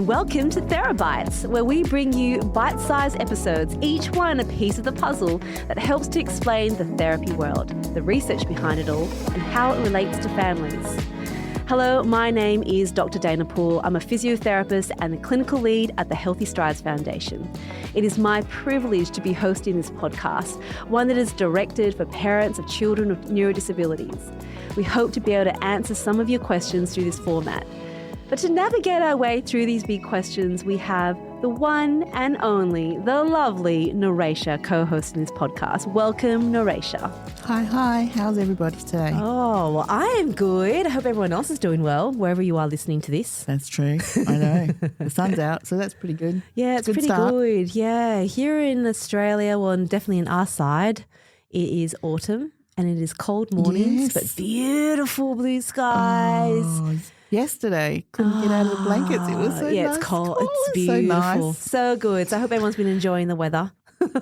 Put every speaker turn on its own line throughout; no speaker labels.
and welcome to Therabytes, where we bring you bite-sized episodes, each one a piece of the puzzle that helps to explain the therapy world, the research behind it all, and how it relates to families. Hello, my name is Dr. Dana Poole. I'm a physiotherapist and the clinical lead at the Healthy Strides Foundation. It is my privilege to be hosting this podcast, one that is directed for parents of children with neurodisabilities. We hope to be able to answer some of your questions through this format. But to navigate our way through these big questions, we have the one and only, the lovely Naresha co-hosting this podcast. Welcome, Naresha.
Hi. How's everybody today?
Oh, well, I am good. I hope everyone else is doing well, wherever you are listening to this.
That's true. I know. The sun's out, so that's pretty good.
Yeah, it's pretty good. Yeah, here in Australia, well, and definitely in our side, it is autumn and it is cold mornings, but beautiful blue skies.
Oh, yesterday, couldn't get out of the blankets. It was so nice.
It's cold. It's beautiful.
So nice.
So good. So I hope everyone's been enjoying the weather.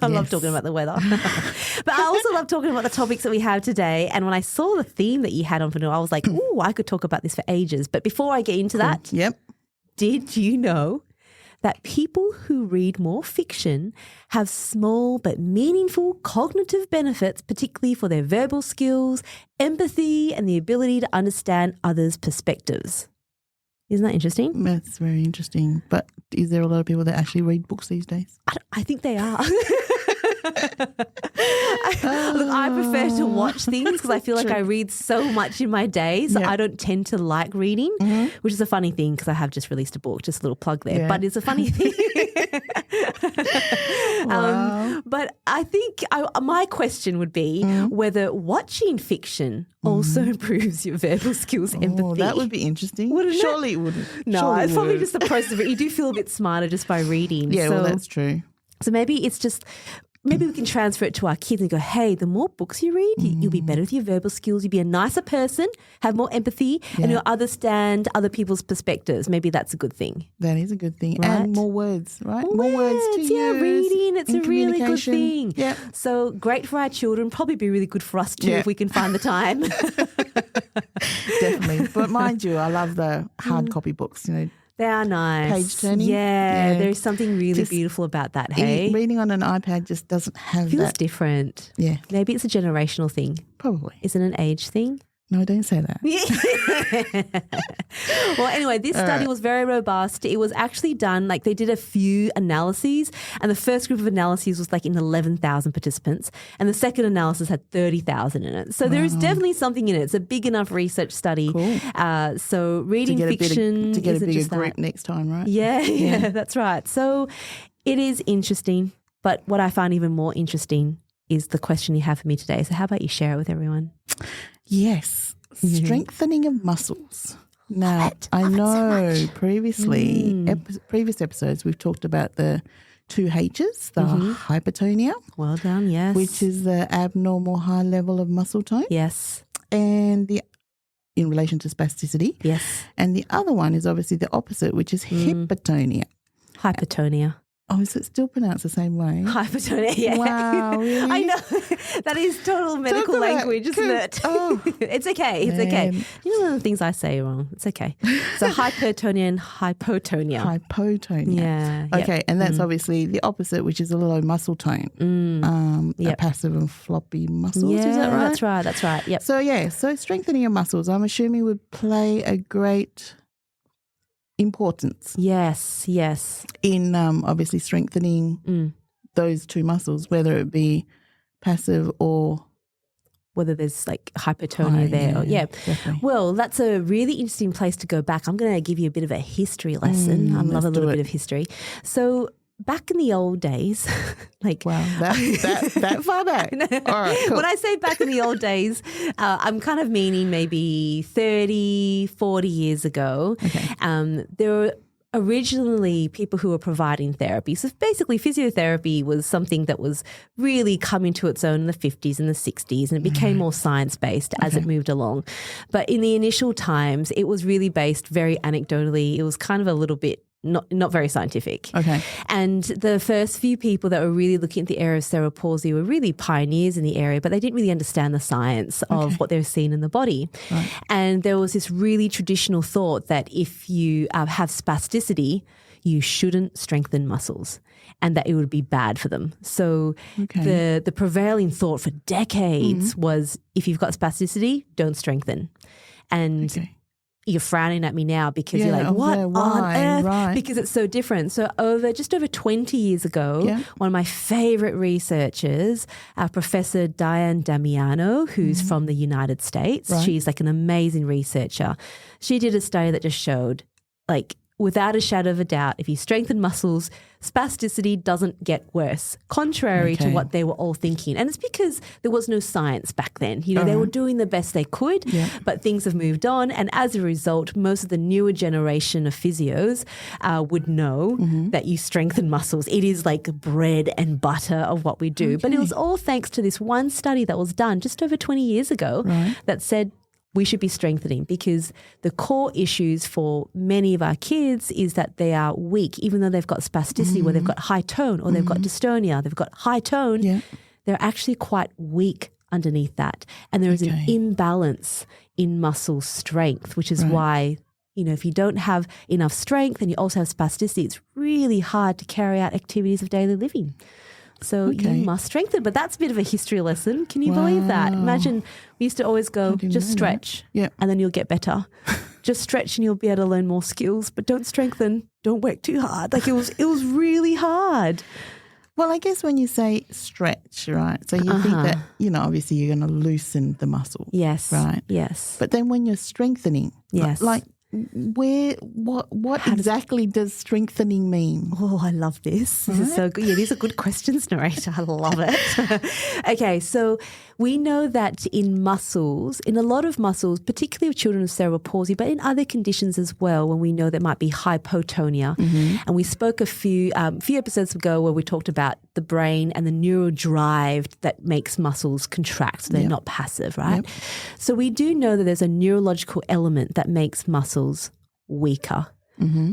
I love talking about the weather. But I also love talking about the topics that we have today. And when I saw the theme that you had on for now, I was like, ooh, I could talk about this for ages. But before I get into that, did you know that people who read more fiction have small but meaningful cognitive benefits, particularly for their verbal skills, empathy, and the ability to understand others' perspectives? Isn't that interesting?
That's very interesting. But is there a lot of people that actually read books these days?
I think they are. Look, I prefer to watch things because I feel like I read so much in my day, so I don't tend to like reading, which is a funny thing because I have just released a book, just a little plug there, but it's a funny thing.
Wow.
But I think my question would be whether watching fiction also improves your verbal skills, empathy.
Oh, that would be interesting. Surely it wouldn't.
No, it's probably just the process of it. You do feel a bit smarter just by reading.
Yeah, well, that's true.
So maybe it's just, maybe we can transfer it to our kids and go, hey, the more books you read, you'll be better with your verbal skills. You'll be a nicer person, have more empathy, and you'll understand other people's perspectives. Maybe that's a good thing.
That is a good thing.
Right?
And more words, right? More words to use.
Yeah, reading, it's a really good thing.
Yeah.
So great for our children, probably be really good for us too if we can find the time.
Definitely. But mind you, I love the hard copy books,
They are nice.
Page turning.
Yeah, there's something really beautiful about that, hey?
Reading on an iPad just doesn't have
Feels
that.
different.
Yeah.
Maybe it's a generational thing.
Probably.
Is it an age thing?
No, don't say that.
Well, anyway, this study was very robust. It was actually done, they did a few analyses, and the first group of analyses was in 11,000 participants, and the second analysis had 30,000 in it. So there is definitely something in it. It's a big enough research study.
Cool.
So reading fiction
to get
isn't
a bigger
just
group
that.
next time, right?
Yeah, that's right. So it is interesting, but what I find even more interesting is the question you have for me today. So how about you share it with everyone?
Yes. Strengthening of muscles. Now, I know previously, previous episodes, we've talked about the 2 H's, the hypertonia.
Well done, yes.
Which is the abnormal high level of muscle tone.
Yes.
And in relation to spasticity.
Yes.
And the other one is obviously the opposite, which is hypertonia.
Hypertonia.
Oh, is it still pronounced the same way?
Hypertonia, yeah.
Wow, really?
I know. That is total medical language, isn't it?
Oh.
It's okay. It's okay. You know the things I say wrong. It's okay. So hypertonia and hypotonia.
Hypotonia.
Yeah.
Okay, and that's obviously the opposite, which is a low muscle tone. A passive and floppy muscles, is that right?
That's right. Yep.
So strengthening your muscles, I'm assuming would play a great importance.
Yes.
In obviously strengthening those 2 muscles, whether it be passive or
whether there's hypertonia there.
Definitely.
Well, that's a really interesting place to go back. I'm going to give you a bit of a history lesson. I love a little bit of history. So back in the old days,
wow, that far back. All right, cool.
When I say back in the old days, I'm kind of meaning maybe 30, 40 years ago.
Okay.
There were originally people who were providing therapy. So basically physiotherapy was something that was really coming to its own in the 50s and the 60s, and it became more science-based as it moved along. But in the initial times, it was really based very anecdotally. It was kind of a little bit not very scientific.
Okay.
And the first few people that were really looking at the area of cerebral palsy were really pioneers in the area, but they didn't really understand the science of what they were seeing in the body. Right. And there was this really traditional thought that if you have spasticity, you shouldn't strengthen muscles and that it would be bad for them. So the prevailing thought for decades was, if you've got spasticity, don't strengthen. And you're frowning at me now because you're like, what on earth? Right. Because it's so different. So just over 20 years ago, one of my favorite researchers, Professor Diane Damiano, who's from the United States, she's like an amazing researcher. She did a study that just showed, like, without a shadow of a doubt, if you strengthen muscles, spasticity doesn't get worse, contrary to what they were all thinking. And it's because there was no science back then. You know, they were doing the best they could, but things have moved on. And as a result, most of the newer generation of physios would know that you strengthen muscles. It is like bread and butter of what we do. But it was all thanks to this one study that was done just over 20 years ago that said, we should be strengthening, because the core issues for many of our kids is that they are weak, even though they've got spasticity where they've got high tone, or they've got dystonia, they've got high tone, they're actually quite weak underneath that. And there is an imbalance in muscle strength, which is why, you know, if you don't have enough strength and you also have spasticity, it's really hard to carry out activities of daily living. So you must strengthen. But that's a bit of a history lesson. Can you believe that? Imagine we used to always go, just stretch and then you'll get better. Just stretch and you'll be able to learn more skills, but don't strengthen. Don't work too hard. Like it was really hard.
Well, I guess when you say stretch, right, so you think that, you know, obviously you're going to loosen the muscle.
Yes.
Right?
Yes.
But then when you're strengthening, like what exactly does strengthening mean?
Oh, I love this. This is so good. Yeah, these are good questions, narrator. I love it. Okay, so we know that in muscles, in a lot of muscles, particularly with children with cerebral palsy, but in other conditions as well, when we know there might be hypotonia. And we spoke a few episodes ago where we talked about the brain and the neural drive that makes muscles contract. So they're not passive, right? So we do know that there's a neurological element that makes muscles weaker.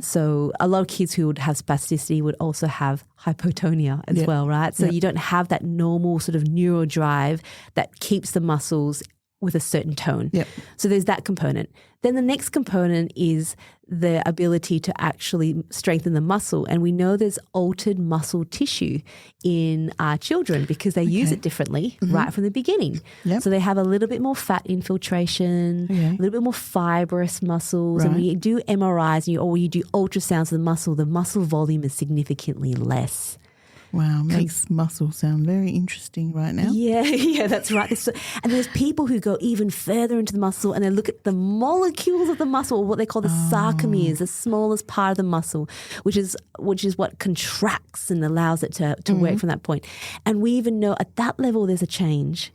So a lot of kids who would have spasticity would also have hypotonia as well, right? So you don't have that normal sort of neural drive that keeps the muscles with a certain tone. So there's that component. Then the next component is the ability to actually strengthen the muscle. And we know there's altered muscle tissue in our children because they use it differently right from the beginning. So they have a little bit more fat infiltration, a little bit more fibrous muscles. And when you do MRIs or you do ultrasounds of the muscle volume is significantly less.
Wow, makes muscle sound very interesting right now.
Yeah, that's right. And there's people who go even further into the muscle and they look at the molecules of the muscle, or what they call the sarcomeres, the smallest part of the muscle, which is what contracts and allows it to work from that point. And we even know at that level there's a change.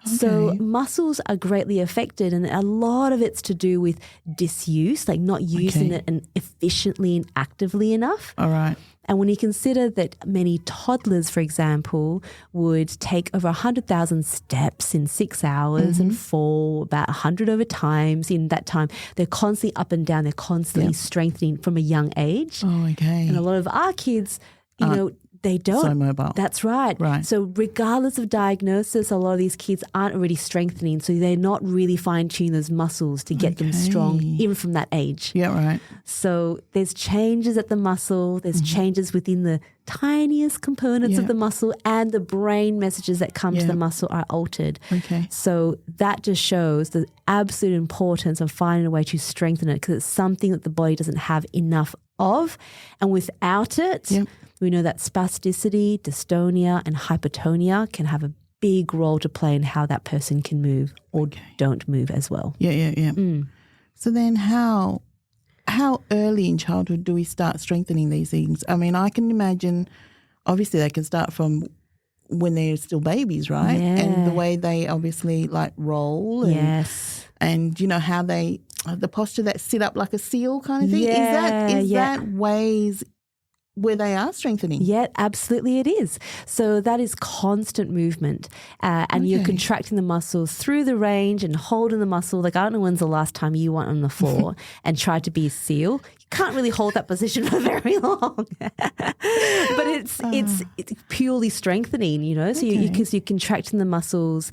So muscles are greatly affected, and a lot of it's to do with disuse, like not using it and efficiently and actively enough.
All right.
And when you consider that many toddlers, for example, would take over 100,000 steps in 6 hours and fall about 100 over times in that time, they're constantly up and down. They're constantly strengthening from a young age.
Oh, okay.
And a lot of our kids, you know, they don't.
So mobile.
That's right. So regardless of diagnosis, a lot of these kids aren't already strengthening. So they're not really fine-tuning those muscles to get them strong, even from that age.
Yeah, right.
So there's changes at the muscle. There's changes within the tiniest components of the muscle, and the brain messages that come to the muscle are altered. So that just shows the absolute importance of finding a way to strengthen it, because it's something that the body doesn't have enough of. And without it, we know that spasticity, dystonia, and hypotonia can have a big role to play in how that person can move or don't move as well.
So then how early in childhood do we start strengthening these things? I mean, I can imagine, obviously they can start from when they're still babies, right? And the way they obviously like roll and you know how they, the posture that sit up like a seal kind of thing. Is that ways where they are strengthening?
Yeah, absolutely it is. So that is constant movement and you're contracting the muscles through the range and holding the muscle. Like I don't know when's the last time you went on the floor and tried to be a seal. You can't really hold that position for very long. But it's purely strengthening, you know. So because you're contracting the muscles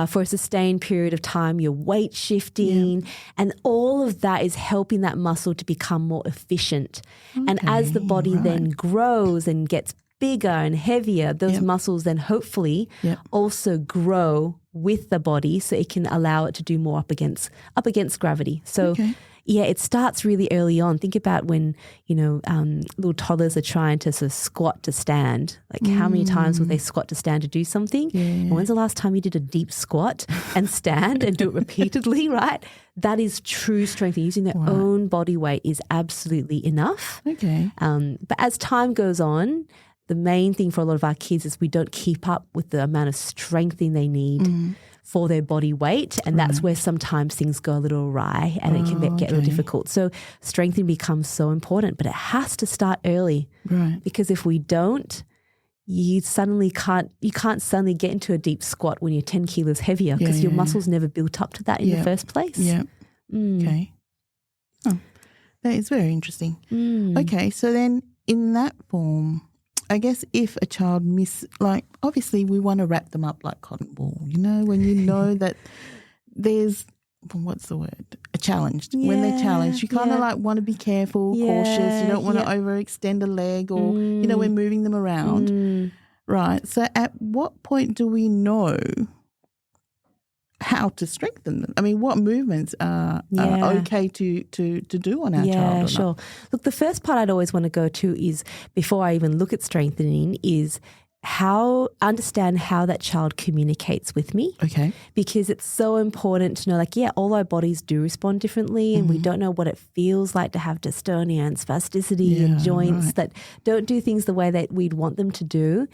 for a sustained period of time, you're weight shifting, and all of that is helping that muscle to become more efficient. And as the body then grows and gets bigger and heavier, those muscles then hopefully also grow with the body, so it can allow it to do more up against gravity. So yeah, it starts really early on. Think about when, you know, little toddlers are trying to sort of squat to stand. Like how many times will they squat to stand to do something? And when's the last time you did a deep squat and stand and do it repeatedly, right? That is true strength. Using their own body weight is absolutely enough. But as time goes on, the main thing for a lot of our kids is we don't keep up with the amount of strengthening they need for their body weight, and that's where sometimes things go a little awry and it can get a little difficult. So strengthening becomes so important, but it has to start early, because if we don't, you can't suddenly get into a deep squat when you're 10 kilos heavier, because your muscles never built up to that in the first place. Okay.
Oh, that is very interesting. Okay, so then in that form, I guess if a child obviously we want to wrap them up like cotton wool, you know, when you know that there's, what's the word, a challenge. When they're challenged, you kind of like want to be careful, cautious. You don't want to overextend a leg or, you know, when moving them around. Right. So at what point do we know how to strengthen them? I mean, what movements are okay to do on our child?
Yeah, sure. Look, the first part I'd always want to go to is, before I even look at strengthening, is understand how that child communicates with me.
Okay.
Because it's so important to know, like, all our bodies do respond differently, and we don't know what it feels like to have dystonia and spasticity and joints that don't do things the way that we'd want them to do.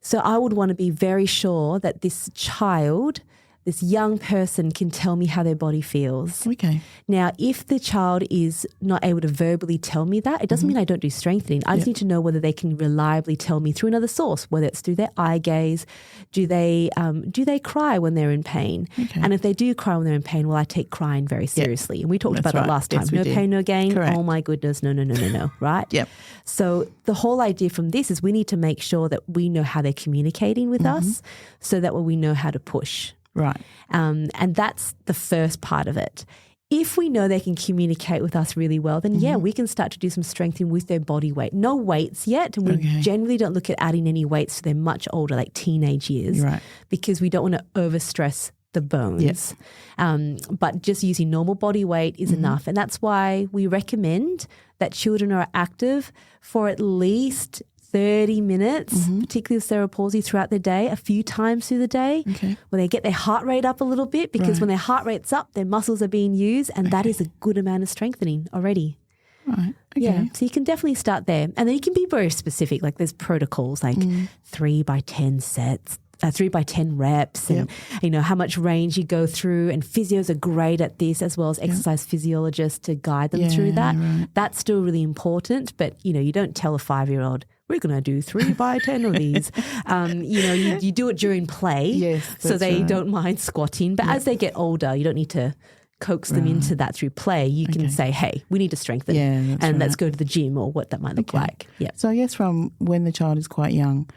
So I would want to be very sure that this child, this young person, can tell me how their body feels.
Okay.
Now, if the child is not able to verbally tell me that, it doesn't mean I don't do strengthening. I just need to know whether they can reliably tell me through another source, whether it's through their eye gaze. Do they cry when they're in pain? And if they do cry when they're in pain, well, I take crying very seriously. And we talked about that last time. No pain, no gain.
Correct.
Oh my goodness, no, right? So the whole idea from this is we need to make sure that we know how they're communicating with us, so that way we know how to push.
Right.
And that's the first part of it. If we know they can communicate with us really well, then we can start to do some strengthening with their body weight. No weights yet, and we generally don't look at adding any weights to their much older, like teenage years, because we don't want to overstress the bones. But just using normal body weight is enough. And that's why we recommend that children are active for at least 30 minutes, particularly with cerebral palsy, throughout the day, a few times through the day, where they get their heart rate up a little bit, because when their heart rate's up, their muscles are being used, and that is a good amount of strengthening already.
Right. Okay.
Yeah. So you can definitely start there. And then you can be very specific. Like there's protocols like 3 by 10 sets, 3 by 10 reps, and you know how much range you go through, and physios are great at this, as well as exercise physiologists to guide them through that. That's still really important, but you know, you don't tell a 5-year-old, we're going to do 3 by 10 of these. You know, you do it during play, so they don't mind squatting. But as they get older, you don't need to coax them into that through play. You can say, hey, we need to strengthen and let's go to the gym, or what that might look like.
So I guess from when the child is quite young,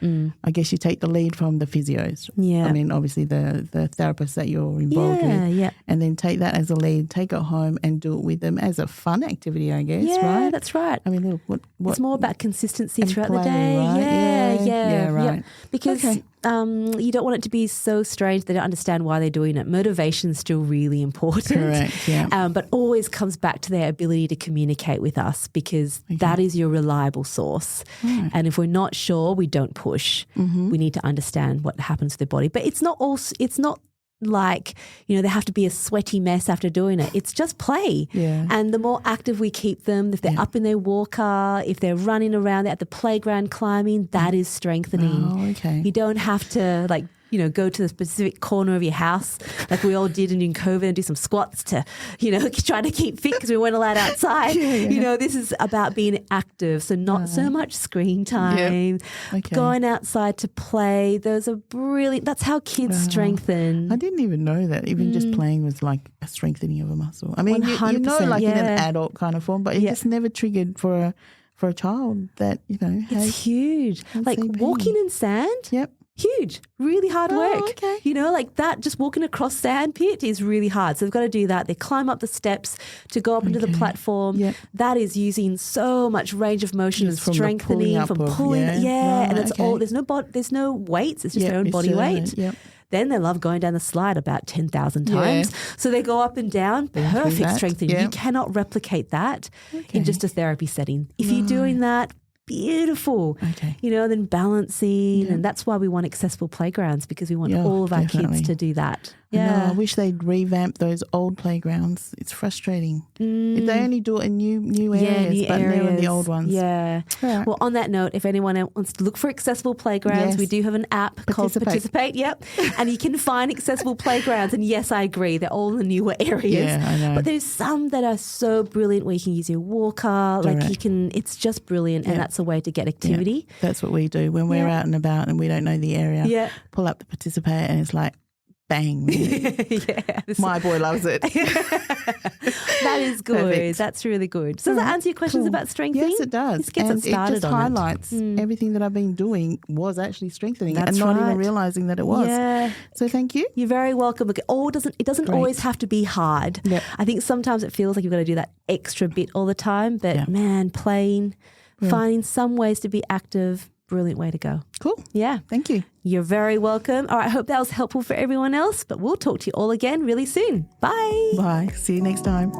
I guess you take the lead from the physios. I mean, obviously the therapists that you're involved with. And then take that as a lead, take it home and do it with them as a fun activity, I guess, right?
That's right.
I mean, what
it's more about consistency throughout the
play,
day.
Right? Right.
Because you don't want it to be so strange they don't understand why they're doing it. Motivation's still really important.
Correct,
but always comes back to their ability to communicate with us, because that is your reliable source. And if we're not sure, we don't push. We need to understand what happens to their body. But it's not like, you know, they have to be a sweaty mess after doing it. It's just play. And the more active we keep them, if they're up in their walker, if they're running around, they're at the playground climbing, that is strengthening. You don't have to go to the specific corner of your house like we all did in COVID and do some squats to, try to keep fit because we weren't allowed outside. This is about being active. So not so much screen time, going outside to play. Those are brilliant. That's how kids strengthen.
I didn't even know that. Even just playing was like a strengthening of a muscle. I mean, you know, like in an adult kind of form, but it just never triggered for a child that, has.
It's huge. Like walking in sand.
Yep.
Huge, really hard work.
Okay.
Like that, just walking across sandpit is really hard. So they've got to do that. They climb up the steps to go up into the platform.
Yep.
That is using so much range of motion and strengthening from pulling. And it's all, there's no weights. It's just their own body weight.
Yep.
Then they love going down the slide about 10,000 times. So they go up and down, perfect strengthening. You cannot replicate that in just a therapy setting. If you're doing that, beautiful.
Okay.
Then balancing. And that's why we want accessible playgrounds, because we want all of our kids to do that.
I wish they'd revamp those old playgrounds. It's frustrating. If they only do it in new areas, but they're in the old ones.
Yeah.
Right.
Well, on that note, if anyone wants to look for accessible playgrounds, we do have an app called Participate. Yep. And you can find accessible playgrounds. And yes, I agree. They're all in the newer areas.
Yeah, I know.
But there's some that are so brilliant where you can use your walker. It's just brilliant. And that's a way to get activity.
Yeah. That's what we do when we're out and about and we don't know the area. Yeah. Pull up the Participate and it's like, bang. My boy loves it.
That is good. Perfect. That's really good. So does that answer your questions about strengthening?
Yes, it does.
It gets
and
it started
it just highlights everything that I've been doing was actually strengthening and not even realising that it was. Yeah. So thank you.
You're very welcome. Look, it doesn't always have to be hard. Yep. I think sometimes it feels like you've got to do that extra bit all the time. But man, playing, finding some ways to be active, brilliant way to go.
Cool.
Yeah.
Thank you.
You're very welcome. All right. I hope that was helpful for everyone else, but we'll talk to you all again really soon. Bye.
Bye. See you next time.